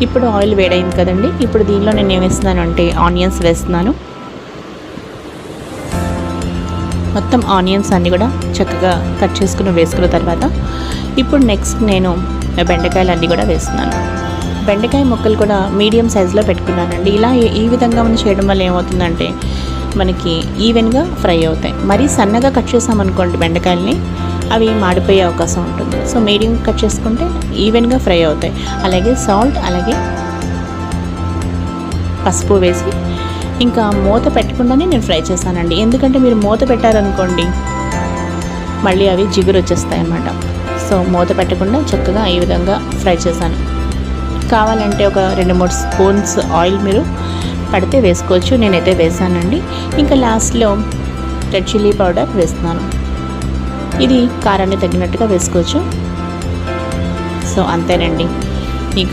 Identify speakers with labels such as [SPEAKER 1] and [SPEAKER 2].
[SPEAKER 1] ఇప్పుడు ఆయిల్ వేడైంది కదండి, ఇప్పుడు దీనిలో నేను ఏం వేస్తున్నాను అంటే ఆనియన్స్ వేస్తున్నాను. మొత్తం ఆనియన్స్ అన్నీ కూడా చక్కగా కట్ వేసుకున్న తర్వాత ఇప్పుడు నెక్స్ట్ నేను బెండకాయలు అన్నీ కూడా వేస్తున్నాను. బెండకాయ ముక్కలు కూడా మీడియం సైజులో పెట్టుకున్నానండి. ఇలా ఈ విధంగా మనం చేయడం వల్ల ఏమవుతుందంటే మనకి ఈవెన్గా ఫ్రై అవుతాయి. మరీ సన్నగా కట్ చేసామనుకోండి బెండకాయలని, అవి మాడిపోయే అవకాశం ఉంటుంది. సో మీడియం కట్ చేసుకుంటే ఈవెన్గా ఫ్రై అవుతాయి. అలాగే సాల్ట్, అలాగే పసుపు వేసి ఇంకా మూత పెట్టకుండానే నేను ఫ్రై చేశానండి. ఎందుకంటే మీరు మూత పెట్టారనుకోండి మళ్ళీ అవి జిగురు వచ్చేస్తాయి అన్నమాట. సో మూత పెట్టకుండా చక్కగా ఈ విధంగా ఫ్రై చేశాను. కావాలంటే ఒక 2-3 స్పూన్స్ ఆయిల్ మీరు పడితే వేసుకోవచ్చు, నేనైతే వేసానండి. ఇంకా లాస్ట్లో రెడ్ చిల్లీ పౌడర్ వేస్తున్నాను. ఇది కారాన్ని తగినట్టుగా వేసుకోవచ్చు. సో అంతేనండి.